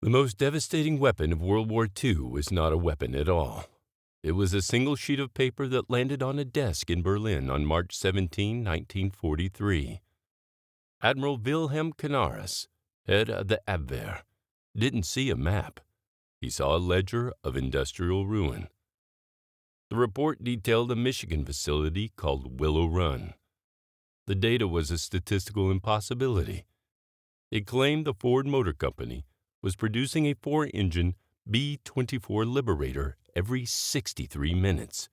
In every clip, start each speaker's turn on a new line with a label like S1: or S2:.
S1: The most devastating weapon of World War II was not a weapon at all. It was a single sheet of paper that landed on a desk in Berlin on March 17, 1943. Admiral Wilhelm Canaris, head of the Abwehr, didn't see a map. He saw a ledger of industrial ruin. The report detailed a Michigan facility called Willow Run. The data was a statistical impossibility. It claimed the Ford Motor Company was producing a four-engine B-24 Liberator every 63 minutes.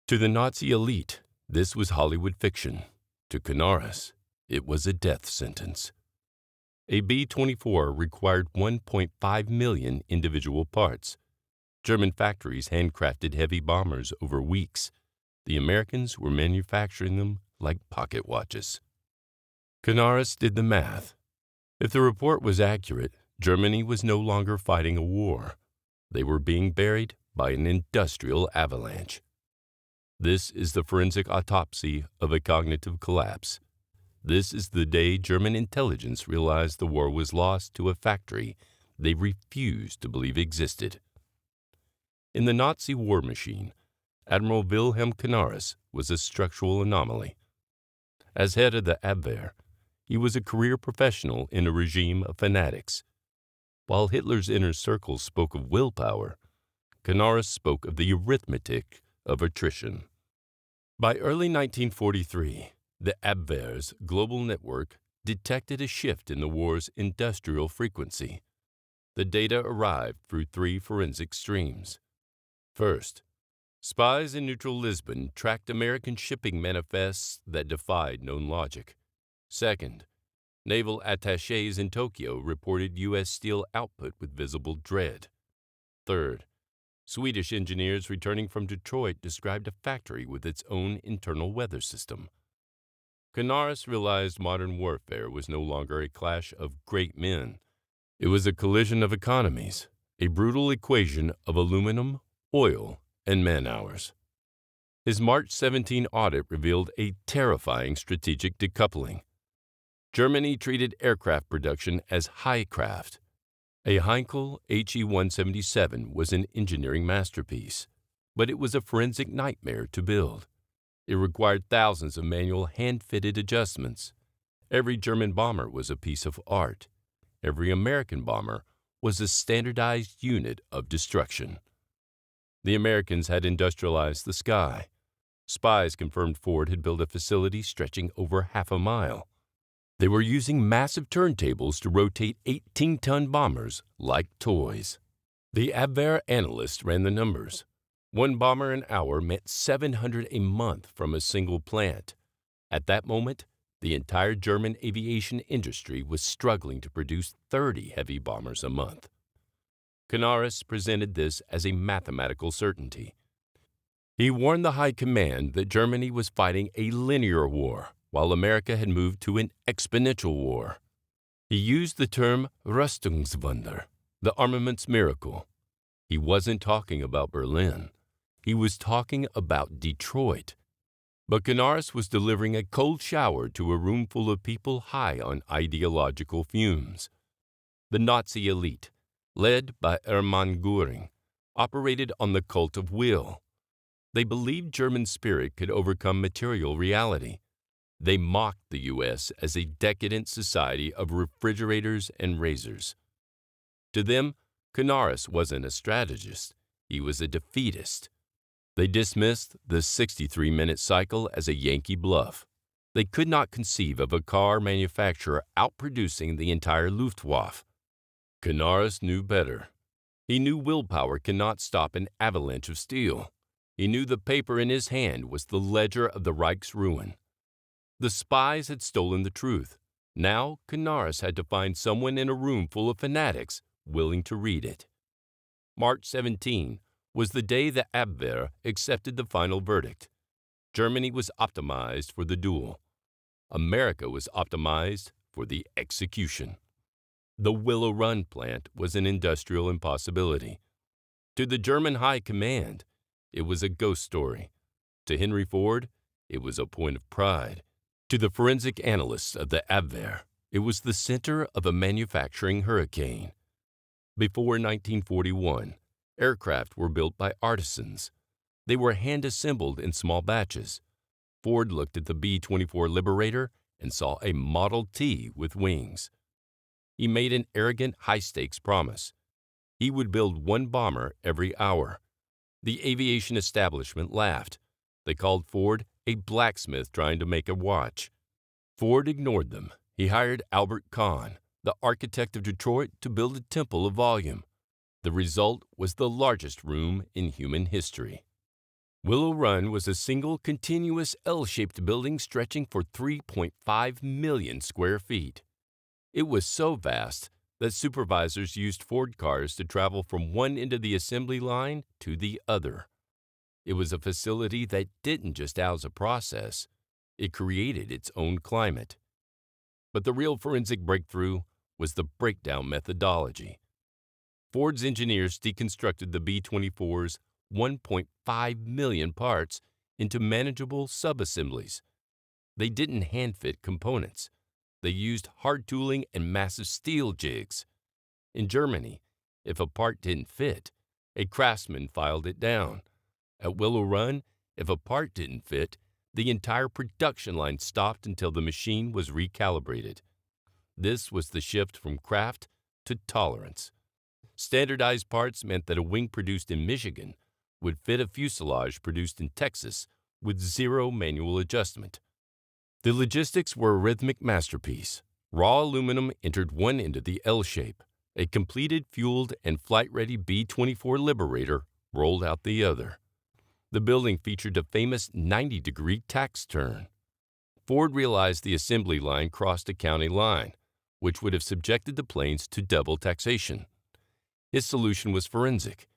S1: To the Nazi elite, this was Hollywood fiction. To Canaris, it was a death sentence. A B-24 required 1.5 million individual parts. German factories handcrafted heavy bombers over weeks. The Americans were manufacturing them like pocket watches. Canaris did the math. If the report was accurate, Germany was no longer fighting a war. They were being buried by an industrial avalanche. This is the forensic autopsy of a cognitive collapse. This is the day German intelligence realized the war was lost to a factory they refused to believe existed. In the Nazi war machine, Admiral Wilhelm Canaris was a structural anomaly. As head of the Abwehr, he was a career professional in a regime of fanatics. While Hitler's inner circle spoke of willpower, Canaris spoke of the arithmetic of attrition. By early 1943, the Abwehr's global network detected a shift in the war's industrial frequency. The data arrived through three forensic streams. First, spies in neutral Lisbon tracked American shipping manifests that defied known logic. Second, naval attachés in Tokyo reported U.S. steel output with visible dread. Third, Swedish engineers returning from Detroit described a factory with its own internal weather system. Canaris realized modern warfare was no longer a clash of great men. It was a collision of economies, a brutal equation of aluminum, oil, and man-hours. His March 17 audit revealed a terrifying strategic decoupling. Germany treated aircraft production as highcraft. A Heinkel HE-177 was an engineering masterpiece, but it was a forensic nightmare to build. It required thousands of manual hand-fitted adjustments. Every German bomber was a piece of art. Every American bomber was a standardized unit of destruction. The Americans had industrialized the sky. Spies confirmed Ford had built a facility stretching over half a mile. They were using massive turntables to rotate 18-ton bombers like toys. The Abwehr analyst ran the numbers. One bomber an hour meant 700 a month from a single plant. At that moment, the entire German aviation industry was struggling to produce 30 heavy bombers a month. Canaris presented this as a mathematical certainty. He warned the High Command that Germany was fighting a linear war, while America had moved to an exponential war. He used the term Rüstungswunder, the armaments miracle. He wasn't talking about Berlin. He was talking about Detroit. But Canaris was delivering a cold shower to a room full of people high on ideological fumes. The Nazi elite, led by Hermann Göring, operated on the cult of will. They believed German spirit could overcome material reality. They mocked the U.S. as a decadent society of refrigerators and razors. To them, Canaris wasn't a strategist. He was a defeatist. They dismissed the 63-minute cycle as a Yankee bluff. They could not conceive of a car manufacturer outproducing the entire Luftwaffe. Canaris knew better. He knew willpower cannot stop an avalanche of steel. He knew the paper in his hand was the ledger of the Reich's ruin. The spies had stolen the truth. Now Canaris had to find someone in a room full of fanatics willing to read it. March 17 was the day the Abwehr accepted the final verdict. Germany was optimized for the duel. America was optimized for the execution. The Willow Run plant was an industrial impossibility. To the German High Command, it was a ghost story. To Henry Ford, it was a point of pride. To the forensic analysts of the Abwehr, it was the center of a manufacturing hurricane. Before 1941, aircraft were built by artisans. They were hand-assembled in small batches. Ford looked at the B-24 Liberator and saw a Model T with wings. He made an arrogant, high-stakes promise. He would build one bomber every hour. The aviation establishment laughed. They called Ford a blacksmith trying to make a watch. Ford ignored them. He hired Albert Kahn, the architect of Detroit, to build a temple of volume. The result was the largest room in human history. Willow Run was a single, continuous L-shaped building stretching for 3.5 million square feet. It was so vast that supervisors used Ford cars to travel from one end of the assembly line to the other. It was a facility that didn't just house a process, it created its own climate. But the real forensic breakthrough was the breakdown methodology. Ford's engineers deconstructed the B-24's 1.5 million parts into manageable subassemblies. They didn't hand-fit components. They used hard tooling and massive steel jigs. In Germany, if a part didn't fit, a craftsman filed it down. At Willow Run, if a part didn't fit, the entire production line stopped until the machine was recalibrated. This was the shift from craft to tolerance. Standardized parts meant that a wing produced in Michigan would fit a fuselage produced in Texas with zero manual adjustment. The logistics were a rhythmic masterpiece. Raw aluminum entered one end of the L shape. A completed, fueled, and flight-ready B-24 Liberator rolled out the other. The building featured a famous 90-degree tax turn. Ford realized the assembly line crossed a county line, which would have subjected the planes to double taxation. His solution was forensic.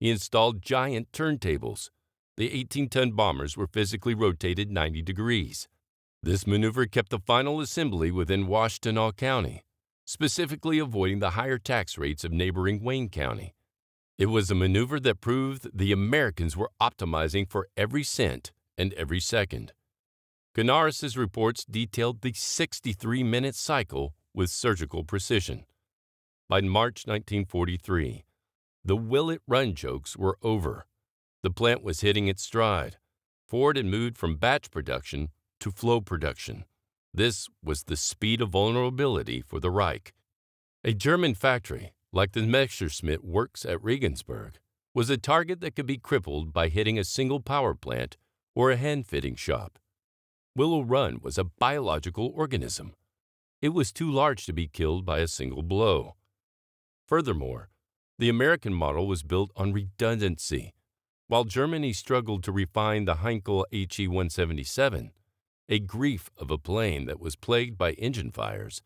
S1: He installed giant turntables. The 18-ton bombers were physically rotated 90 degrees. This maneuver kept the final assembly within Washtenaw County, specifically avoiding the higher tax rates of neighboring Wayne County. It was a maneuver that proved the Americans were optimizing for every cent and every second. Canaris's reports detailed the 63-minute cycle with surgical precision. By March 1943, the Will It Run jokes were over. The plant was hitting its stride. Ford had moved from batch production to flow production. This was the speed of vulnerability for the Reich. A German factory, like the Messerschmitt works at Regensburg, was a target that could be crippled by hitting a single power plant or a hand-fitting shop. Willow Run was a biological organism. It was too large to be killed by a single blow. Furthermore, the American model was built on redundancy. While Germany struggled to refine the Heinkel HE-177, a grief of a plane that was plagued by engine fires,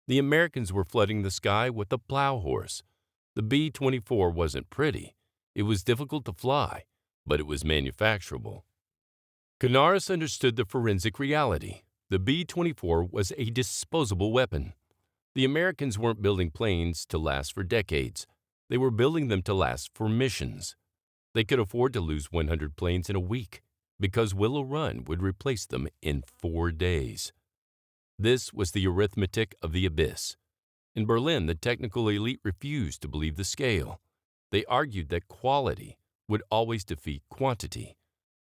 S1: the Americans were flooding the sky with the plow horse. The B-24 wasn't pretty. It was difficult to fly, but it was manufacturable. Canaris understood the forensic reality. The B-24 was a disposable weapon. The Americans weren't building planes to last for decades. They were building them to last for missions. They could afford to lose 100 planes in a week because Willow Run would replace them in 4 days. This was the arithmetic of the abyss. In Berlin, the technical elite refused to believe the scale. They argued that quality would always defeat quantity.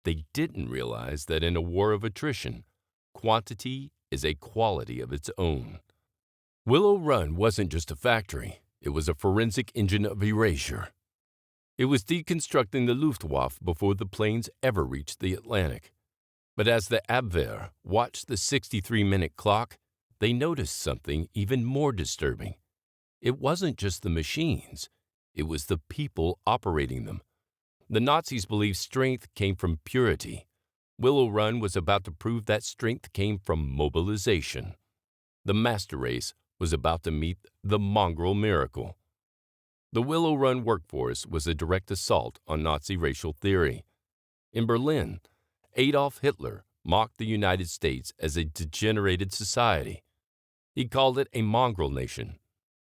S1: They didn't realize that in a war of attrition, quantity is a quality of its own. Willow Run wasn't just a factory. It was a forensic engine of erasure. It was deconstructing the Luftwaffe before the planes ever reached the Atlantic. But as the Abwehr watched the 63-minute clock, they noticed something even more disturbing. It wasn't just the machines. It was the people operating them. The Nazis believed strength came from purity. Willow Run was about to prove that strength came from mobilization. The master race was about to meet the mongrel miracle. The Willow Run workforce was a direct assault on Nazi racial theory. In Berlin, Adolf Hitler mocked the United States as a degenerated society. He called it a mongrel nation.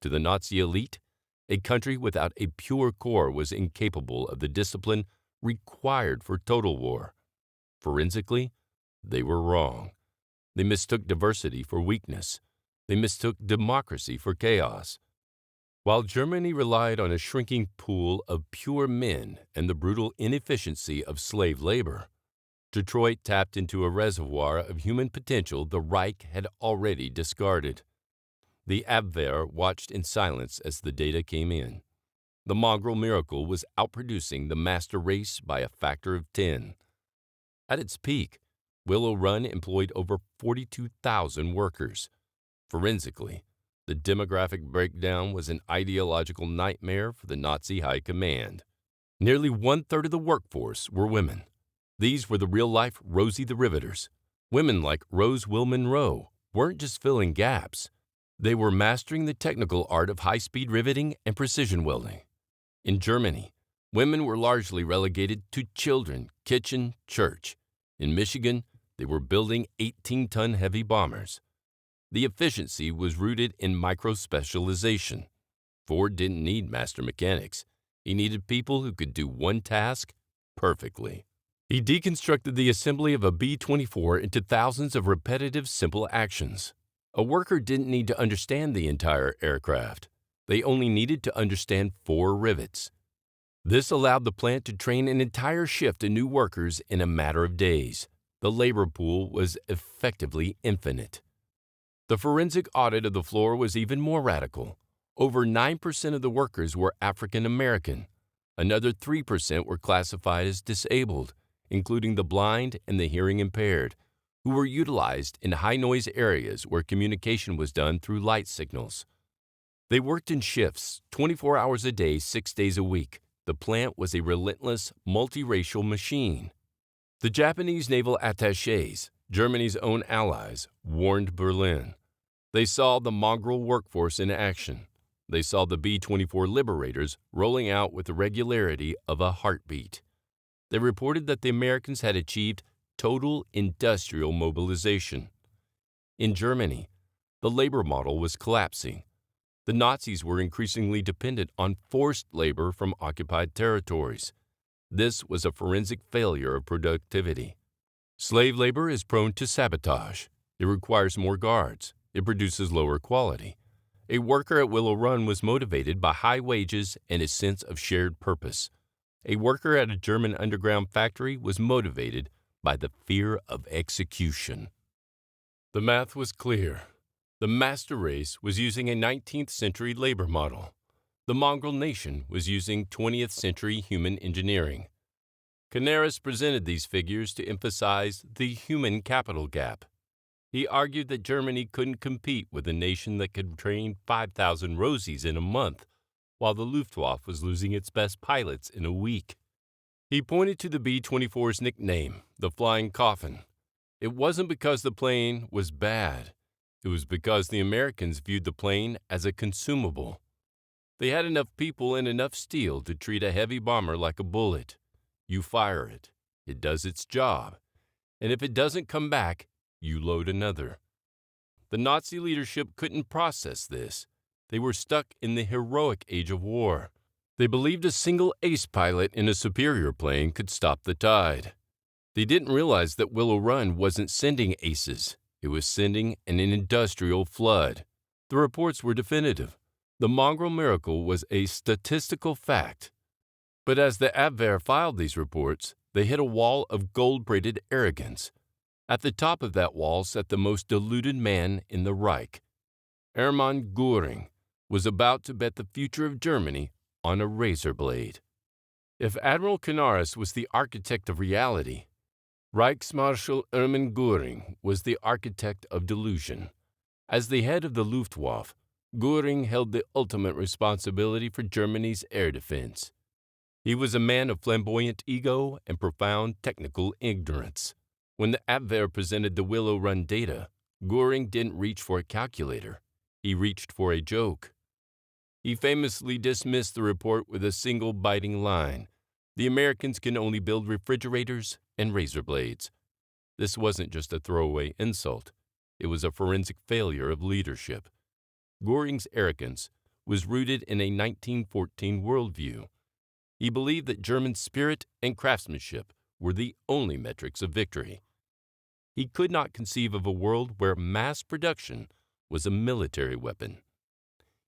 S1: To the Nazi elite, a country without a pure core was incapable of the discipline required for total war. Forensically, they were wrong. They mistook diversity for weakness. They mistook democracy for chaos. While Germany relied on a shrinking pool of pure men and the brutal inefficiency of slave labor, Detroit tapped into a reservoir of human potential the Reich had already discarded. The Abwehr watched in silence as the data came in. The mongrel miracle was outproducing the master race by a factor of 10. At its peak, Willow Run employed over 42,000 workers. Forensically, the demographic breakdown was an ideological nightmare for the Nazi high command. Nearly one-third of the workforce were women. These were the real-life Rosie the Riveters. Women like Rose Monroe weren't just filling gaps. They were mastering the technical art of high-speed riveting and precision welding. In Germany, women were largely relegated to children, kitchen, church. In Michigan, they were building 18-ton heavy bombers. The efficiency was rooted in micro-specialization. Ford didn't need master mechanics. He needed people who could do one task perfectly. He deconstructed the assembly of a B-24 into thousands of repetitive, simple actions. A worker didn't need to understand the entire aircraft. They only needed to understand 4 rivets. This allowed the plant to train an entire shift of new workers in a matter of days. The labor pool was effectively infinite. The forensic audit of the floor was even more radical. Over 9% of the workers were African American. Another 3% were classified as disabled, including the blind and the hearing impaired, who were utilized in high-noise areas where communication was done through light signals. They worked in shifts, 24 hours a day, 6 days a week. The plant was a relentless, multiracial machine. The Japanese naval attachés, Germany's own allies, warned Berlin. They saw the mongrel workforce in action. They saw the B-24 Liberators rolling out with the regularity of a heartbeat. They reported that the Americans had achieved total industrial mobilization. In Germany, the labor model was collapsing. The Nazis were increasingly dependent on forced labor from occupied territories. This was a forensic failure of productivity. Slave labor is prone to sabotage. It requires more guards. It produces lower quality. A worker at Willow Run was motivated by high wages and a sense of shared purpose. A worker at a German underground factory was motivated by the fear of execution. The math was clear. The master race was using a 19th century labor model. The mongrel nation was using 20th century human engineering. Canaris presented these figures to emphasize the human capital gap. He argued that Germany couldn't compete with a nation that could train 5,000 Rosies in a month, while the Luftwaffe was losing its best pilots in a week. He pointed to the B-24's nickname, the Flying Coffin. It wasn't because the plane was bad. It was because the Americans viewed the plane as a consumable. They had enough people and enough steel to treat a heavy bomber like a bullet. You fire it. It does its job. And if it doesn't come back, you load another. The Nazi leadership couldn't process this. They were stuck in the heroic age of war. They believed a single ace pilot in a superior plane could stop the tide. They didn't realize that Willow Run wasn't sending aces. It was sending an industrial flood. The reports were definitive. The mongrel miracle was a statistical fact. But as the Abwehr filed these reports, they hit a wall of gold-braided arrogance. At the top of that wall sat the most deluded man in the Reich. Hermann Göring was about to bet the future of Germany on a razor blade. If Admiral Canaris was the architect of reality, Reichsmarschall Hermann Göring was the architect of delusion. As the head of the Luftwaffe, Göring held the ultimate responsibility for Germany's air defense. He was a man of flamboyant ego and profound technical ignorance. When the Abwehr presented the Willow Run data, Göring didn't reach for a calculator. He reached for a joke. He famously dismissed the report with a single biting line: "The Americans can only build refrigerators and razor blades." This wasn't just a throwaway insult. It was a forensic failure of leadership. Göring's arrogance was rooted in a 1914 worldview. He believed that German spirit and craftsmanship were the only metrics of victory. He could not conceive of a world where mass production was a military weapon.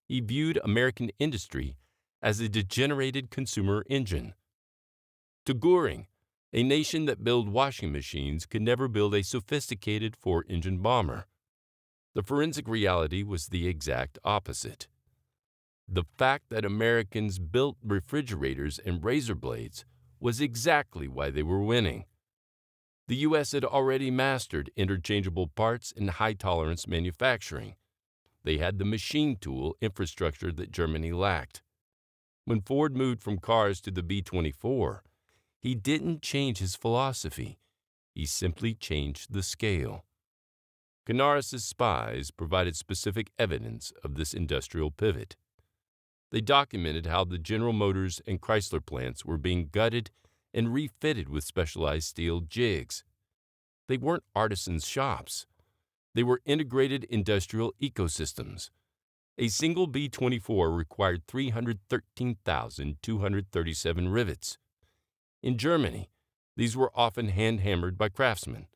S1: He viewed American industry as a degenerated consumer engine. To Goering, a nation that built washing machines could never build a sophisticated four-engine bomber. The forensic reality was the exact opposite. The fact that Americans built refrigerators and razor blades was exactly why they were winning. The U.S. had already mastered interchangeable parts and high-tolerance manufacturing. They had the machine tool infrastructure that Germany lacked. When Ford moved from cars to the B-24, he didn't change his philosophy. He simply changed the scale. Canaris' spies provided specific evidence of this industrial pivot. They documented how the General Motors and Chrysler plants were being gutted and refitted with specialized steel jigs. They weren't artisans' shops. They were integrated industrial ecosystems. A single B-24 required 313,237 rivets. In Germany, these were often hand-hammered by craftsmen.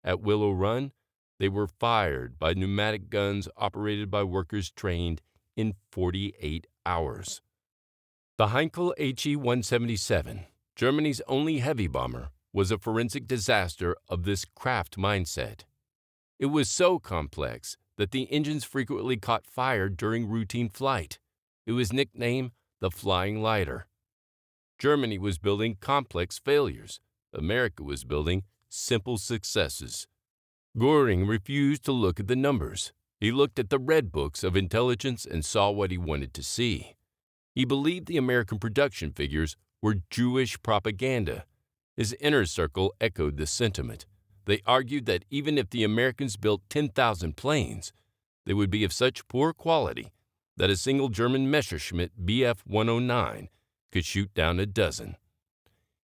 S1: At Willow Run, they were fired by pneumatic guns operated by workers trained in 48 hours. The Heinkel HE-177, Germany's only heavy bomber, was a forensic disaster of this craft mindset. It was so complex that the engines frequently caught fire during routine flight. It was nicknamed the Flying Lighter. Germany was building complex failures. America was building simple successes. Goering refused to look at the numbers. He looked at the red books of intelligence and saw what he wanted to see. He believed the American production figures were Jewish propaganda. His inner circle echoed this sentiment. They argued that even if the Americans built 10,000 planes, they would be of such poor quality that a single German Messerschmitt Bf-109 could shoot down a dozen.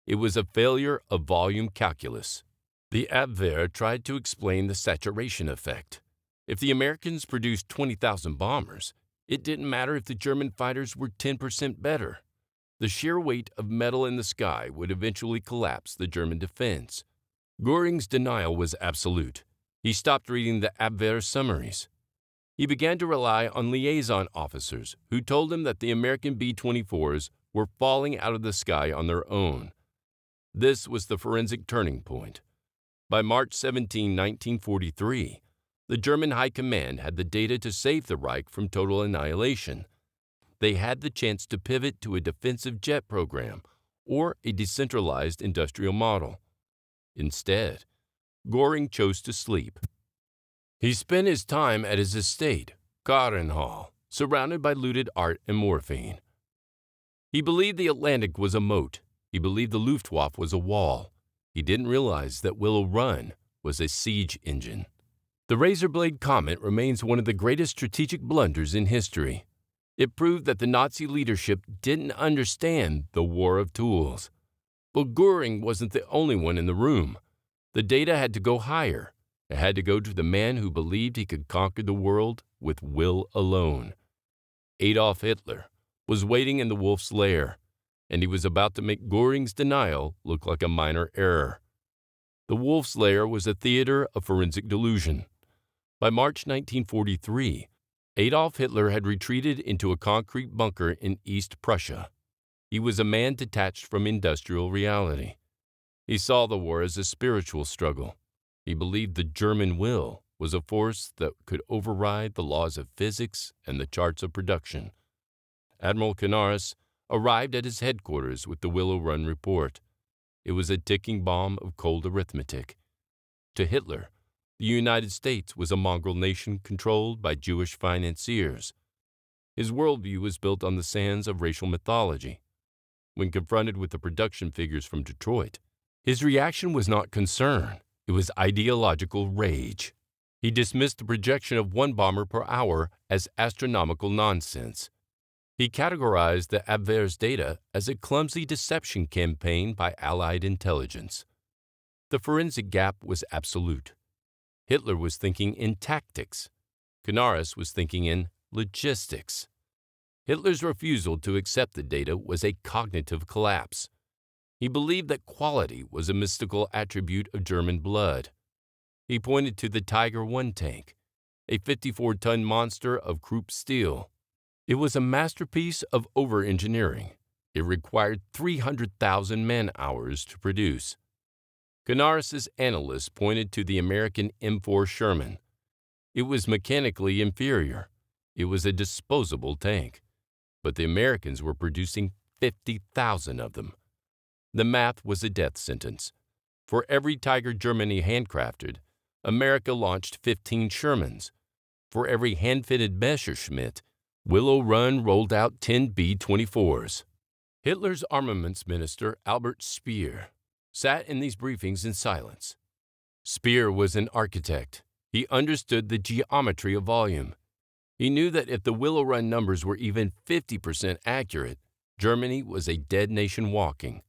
S1: It was a failure of volume calculus. The Abwehr tried to explain the saturation effect. If the Americans produced 20,000 bombers, it didn't matter if the German fighters were 10% better. The sheer weight of metal in the sky would eventually collapse the German defense. Goering's denial was absolute. He stopped reading the Abwehr summaries. He began to rely on liaison officers who told him that the American B-24s were falling out of the sky on their own. This was the forensic turning point. By March 17, 1943, the German High Command had the data to save the Reich from total annihilation. They had the chance to pivot to a defensive jet program or a decentralized industrial model. Instead, Goering chose to sleep. He spent his time at his estate, Karrenhall, surrounded by looted art and morphine. He believed the Atlantic was a moat. He believed the Luftwaffe was a wall. He didn't realize that Willow Run was a siege engine. The Razorblade Comet remains one of the greatest strategic blunders in history. It proved that the Nazi leadership didn't understand the war of tools. But Goering wasn't the only one in the room. The data had to go higher. It had to go to the man who believed he could conquer the world with will alone. Adolf Hitler was waiting in the wolf's lair, and he was about to make Goering's denial look like a minor error. The wolf's lair was a theater of forensic delusion. By March 1943, Adolf Hitler had retreated into a concrete bunker in East Prussia. He was a man detached from industrial reality. He saw the war as a spiritual struggle. He believed the German will was a force that could override the laws of physics and the charts of production. Admiral Canaris arrived at his headquarters with the Willow Run report. It was a ticking bomb of cold arithmetic. To Hitler, the United States was a mongrel nation controlled by Jewish financiers. His worldview was built on the sands of racial mythology. When confronted with the production figures from Detroit, his reaction was not concern. It was ideological rage. He dismissed the projection of one bomber per hour as astronomical nonsense. He categorized the Abwehr's data as a clumsy deception campaign by Allied intelligence. The forensic gap was absolute. Hitler was thinking in tactics. Canaris was thinking in logistics. Hitler's refusal to accept the data was a cognitive collapse. He believed that quality was a mystical attribute of German blood. He pointed to the Tiger I tank, a 54-ton monster of Krupp steel. It was a masterpiece of over-engineering. It required 300,000 man-hours to produce. Canaris's analysts pointed to the American M4 Sherman. It was mechanically inferior. It was a disposable tank. But the Americans were producing 50,000 of them. The math was a death sentence. For every Tiger Germany handcrafted, America launched 15 Shermans. For every hand-fitted Messerschmitt, Willow Run rolled out 10 B-24s. Hitler's armaments minister, Albert Speer, sat in these briefings in silence. Speer was an architect. He understood the geometry of volume. He knew that if the Willow Run numbers were even 50% accurate, Germany was a dead nation walking.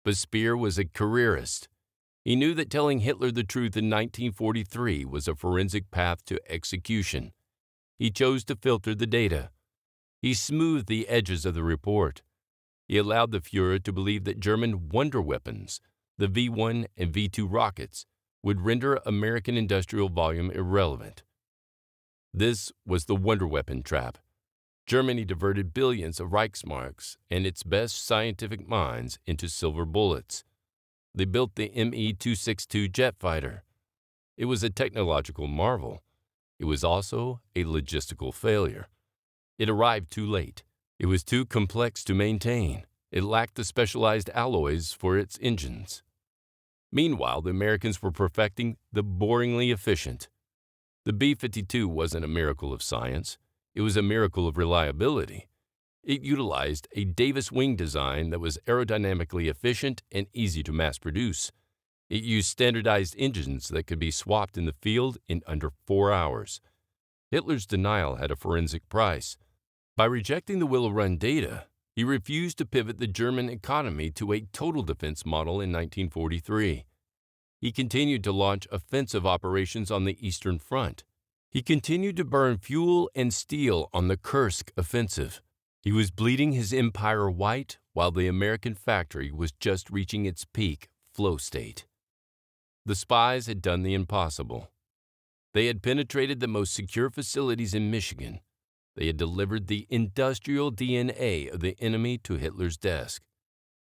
S1: But Speer was a careerist. He knew that telling Hitler the truth in 1943 was a forensic path to execution. He chose to filter the data. He smoothed the edges of the report. He allowed the Führer to believe that German wonder weapons, the V-1 and V-2 rockets, would render American industrial volume irrelevant. This was the wonder weapon trap. Germany diverted billions of Reichsmarks and its best scientific minds into silver bullets. They built the Me-262 jet fighter. It was a technological marvel. It was also a logistical failure. It arrived too late. It was too complex to maintain. It lacked the specialized alloys for its engines. Meanwhile, the Americans were perfecting the boringly efficient. The B-52 wasn't a miracle of science. It was a miracle of reliability. It utilized a Davis wing design that was aerodynamically efficient and easy to mass produce. It used standardized engines that could be swapped in the field in under 4 hours. Hitler's denial had a forensic price. By rejecting the Willow Run data, he refused to pivot the German economy to a total defense model in 1943. He continued to launch offensive operations on the Eastern Front. He continued to burn fuel and steel on the Kursk offensive. He was bleeding his empire white while the American factory was just reaching its peak flow state. The spies had done the impossible. They had penetrated the most secure facilities in Michigan. They had delivered the industrial DNA of the enemy to Hitler's desk.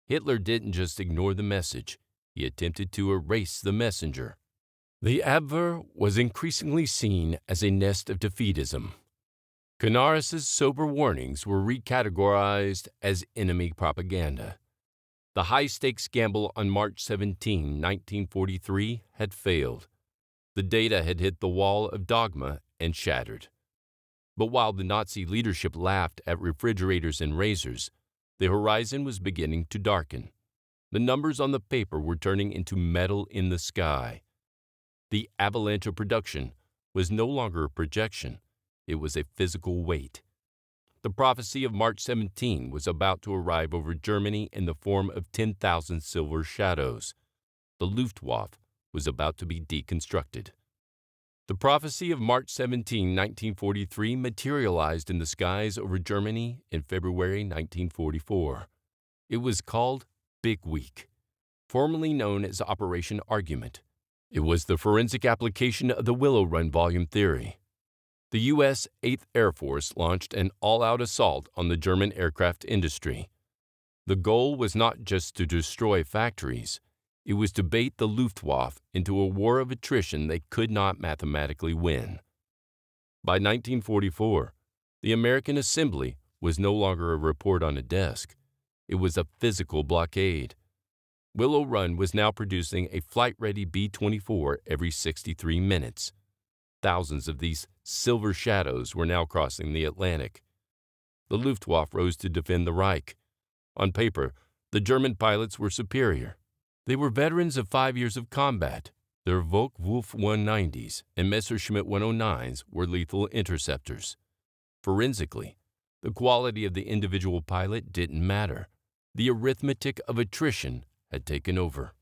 S1: Hitler didn't just ignore the message. He attempted to erase the messenger. The Abwehr was increasingly seen as a nest of defeatism. Canaris's sober warnings were recategorized as enemy propaganda. The high-stakes gamble on March 17, 1943 had failed. The data had hit the wall of dogma and shattered. But while the Nazi leadership laughed at refrigerators and razors, the horizon was beginning to darken. The numbers on the paper were turning into metal in the sky. The avalanche of production was no longer a projection. It was a physical weight. The prophecy of March 17 was about to arrive over Germany in the form of 10,000 silver shadows. The Luftwaffe was about to be deconstructed. The prophecy of March 17, 1943 materialized in the skies over Germany in February 1944. It was called Big Week, formerly known as Operation Argument. It was the forensic application of the Willow Run volume theory. The U.S. 8th Air Force launched an all-out assault on the German aircraft industry. The goal was not just to destroy factories. It was to bait the Luftwaffe into a war of attrition they could not mathematically win. By 1944, the American assembly was no longer a report on a desk. It was a physical blockade. Willow Run was now producing a flight-ready B-24 every 63 minutes. Thousands of these silver shadows were now crossing the Atlantic. The Luftwaffe rose to defend the Reich. On paper, the German pilots were superior. They were veterans of 5 years of combat. Their Focke-Wulf 190s and Messerschmitt 109s were lethal interceptors. Forensically, the quality of the individual pilot didn't matter. The arithmetic of attrition had taken over.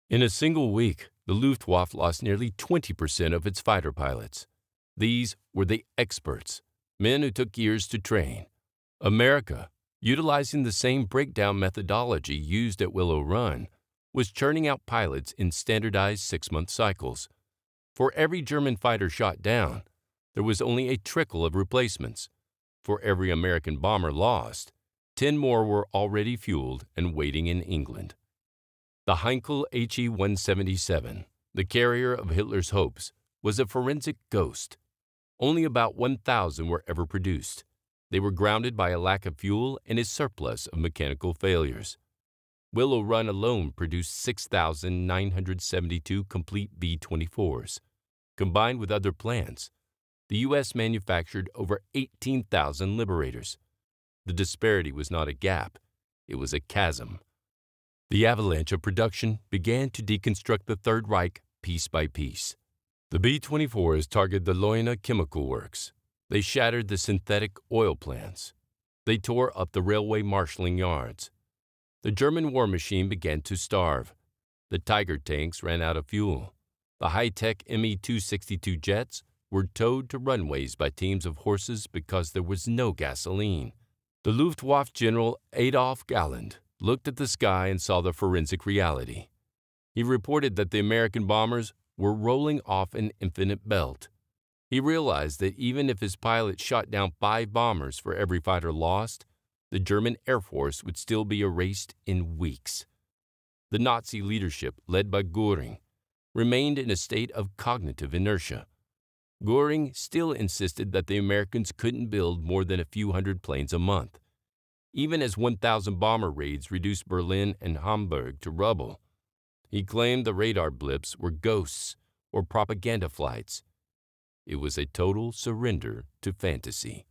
S1: In a single week, the Luftwaffe lost nearly 20% of its fighter pilots. These were the experts, men who took years to train. America, utilizing the same breakdown methodology used at Willow Run, was churning out pilots in standardized 6-month cycles. For every German fighter shot down, there was only a trickle of replacements. For every American bomber lost, 10 more were already fueled and waiting in England. The Heinkel HE-177, the carrier of Hitler's hopes, was a forensic ghost. Only about 1,000 were ever produced. They were grounded by a lack of fuel and a surplus of mechanical failures. Willow Run alone produced 6,972 complete B-24s. Combined with other plants, the U.S. manufactured over 18,000 Liberators. The disparity was not a gap, it was a chasm. The avalanche of production began to deconstruct the Third Reich piece by piece. The B-24s targeted the Leuna chemical works. They shattered the synthetic oil plants. They tore up the railway marshalling yards. The German war machine began to starve. The Tiger tanks ran out of fuel. The high-tech Me-262 jets were towed to runways by teams of horses because there was no gasoline. The Luftwaffe General Adolf Galland looked at the sky and saw the forensic reality. He reported that the American bombers were rolling off an infinite belt. He realized that even if his pilots shot down 5 bombers for every fighter lost, the German Air Force would still be erased in weeks. The Nazi leadership, led by Göring, remained in a state of cognitive inertia. Göring still insisted that the Americans couldn't build more than a few hundred planes a month. Even as 1,000 bomber raids reduced Berlin and Hamburg to rubble, he claimed the radar blips were ghosts or propaganda flights. It was a total surrender to fantasy.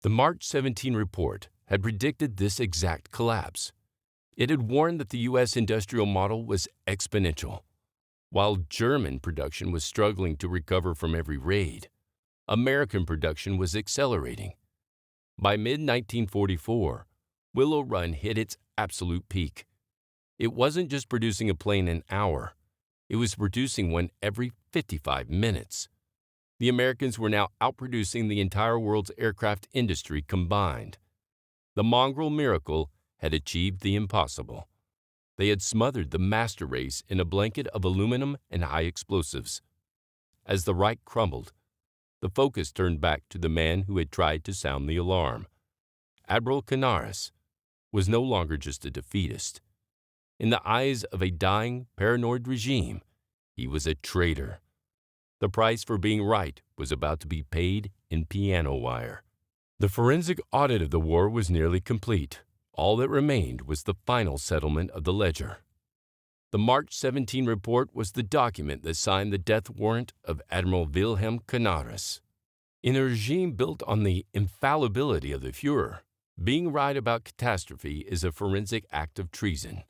S1: The March 17 report had predicted this exact collapse. It had warned that the U.S. industrial model was exponential. While German production was struggling to recover from every raid, American production was accelerating. By mid-1944, Willow Run hit its absolute peak. It wasn't just producing a plane an hour. It was producing one every 55 minutes. The Americans were now outproducing the entire world's aircraft industry combined. The mongrel miracle had achieved the impossible. They had smothered the master race in a blanket of aluminum and high explosives. As the Reich crumbled, the focus turned back to the man who had tried to sound the alarm. Admiral Canaris was no longer just a defeatist. In the eyes of a dying, paranoid regime, he was a traitor. The price for being right was about to be paid in piano wire. The forensic audit of the war was nearly complete. All that remained was the final settlement of the ledger. The March 17 report was the document that signed the death warrant of Admiral Wilhelm Canaris. In a regime built on the infallibility of the Führer, being right about catastrophe is a forensic act of treason.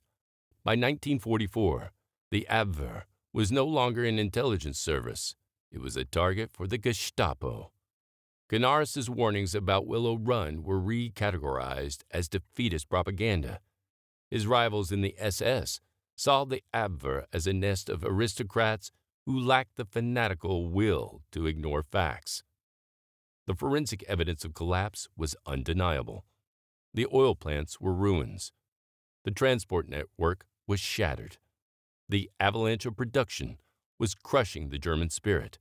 S1: By 1944, the Abwehr was no longer an intelligence service. It was a target for the Gestapo. Canaris's warnings about Willow Run were recategorized as defeatist propaganda. His rivals in the SS saw the Abwehr as a nest of aristocrats who lacked the fanatical will to ignore facts. The forensic evidence of collapse was undeniable. The oil plants were ruins. The transport network was shattered. The avalanche of production was crushing the German spirit.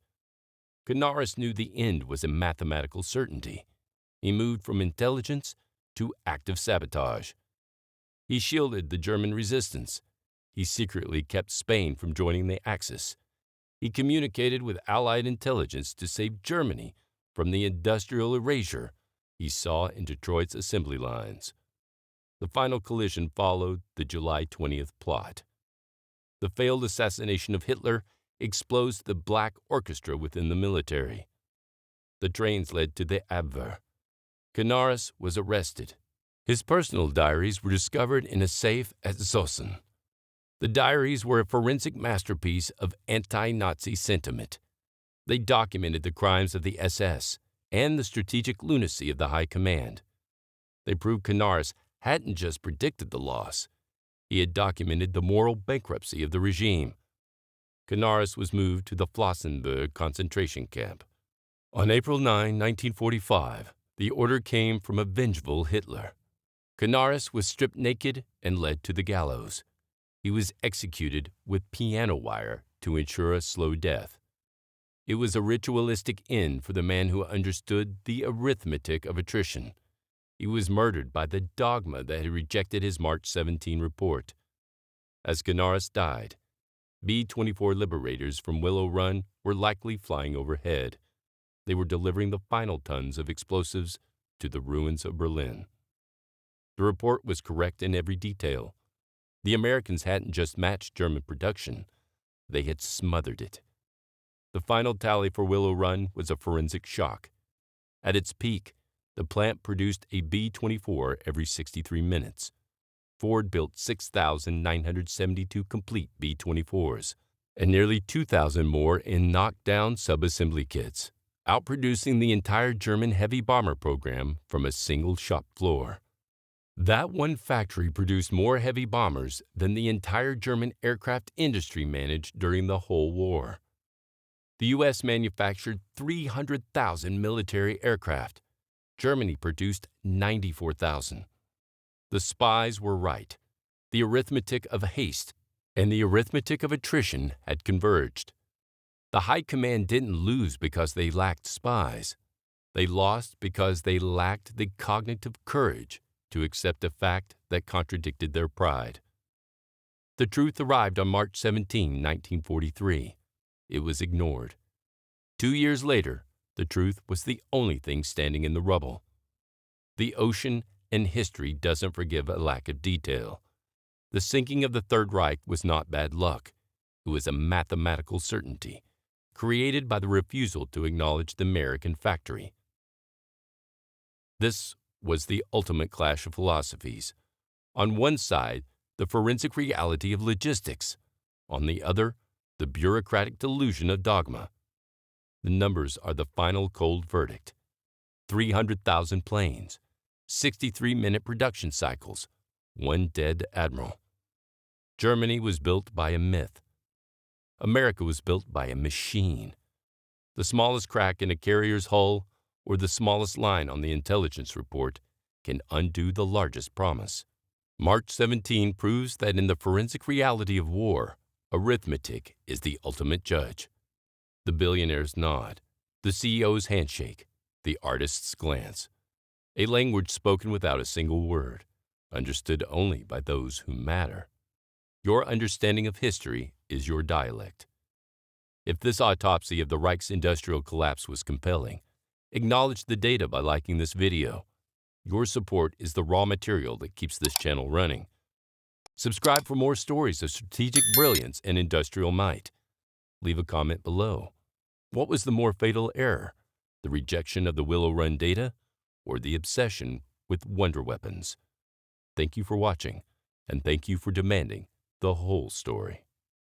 S1: Canaris knew the end was a mathematical certainty. He moved from intelligence to active sabotage. He shielded the German resistance. He secretly kept Spain from joining the Axis. He communicated with Allied intelligence to save Germany from the industrial erasure he saw in Detroit's assembly lines. The final collision followed the July 20th plot. The failed assassination of Hitler exposed the black orchestra within the military. The trains led to the Abwehr. Canaris was arrested. His personal diaries were discovered in a safe at Zossen. The diaries were a forensic masterpiece of anti-Nazi sentiment. They documented the crimes of the SS and the strategic lunacy of the High Command. They proved Canaris hadn't just predicted the loss. He had documented the moral bankruptcy of the regime. Canaris was moved to the Flossenburg concentration camp. On April 9, 1945, the order came from a vengeful Hitler. Canaris was stripped naked and led to the gallows. He was executed with piano wire to ensure a slow death. It was a ritualistic end for the man who understood the arithmetic of attrition. He was murdered by the dogma that had rejected his March 17 report. As Canaris died, B-24 Liberators from Willow Run were likely flying overhead. They were delivering the final tons of explosives to the ruins of Berlin. The report was correct in every detail. The Americans hadn't just matched German production, they had smothered it. The final tally for Willow Run was a forensic shock. At its peak, the plant produced a B-24 every 63 minutes. Ford built 6,972 complete B-24s and nearly 2,000 more in knockdown subassembly kits, outproducing the entire German heavy bomber program from a single shop floor. That one factory produced more heavy bombers than the entire German aircraft industry managed during the whole war. The U.S. manufactured 300,000 military aircraft. Germany produced 94,000. The spies were right. The arithmetic of haste and the arithmetic of attrition had converged. The High Command didn't lose because they lacked spies. They lost because they lacked the cognitive courage to accept a fact that contradicted their pride. The truth arrived on March 17, 1943. It was ignored. 2 years later, the truth was the only thing standing in the rubble. The ocean and history doesn't forgive a lack of detail. The sinking of the Third Reich was not bad luck. It was a mathematical certainty, created by the refusal to acknowledge the American factory. This was the ultimate clash of philosophies. On one side, the forensic reality of logistics. On the other, the bureaucratic delusion of dogma. The numbers are the final cold verdict. 300,000 planes, 63-minute production cycles, one dead admiral. Germany was built by a myth. America was built by a machine. The smallest crack in a carrier's hull or the smallest line on the intelligence report can undo the largest promise. March 17 proves that in the forensic reality of war, arithmetic is the ultimate judge. The billionaire's nod, the CEO's handshake, the artist's glance. A language spoken without a single word, understood only by those who matter. Your understanding of history is your dialect. If this autopsy of the Reich's industrial collapse was compelling, acknowledge the data by liking this video. Your support is the raw material that keeps this channel running. Subscribe for more stories of strategic brilliance and industrial might. Leave a comment below. What was the more fatal error, the rejection of the Willow Run data or the obsession with wonder weapons? Thank you for watching, and thank you for demanding the whole story.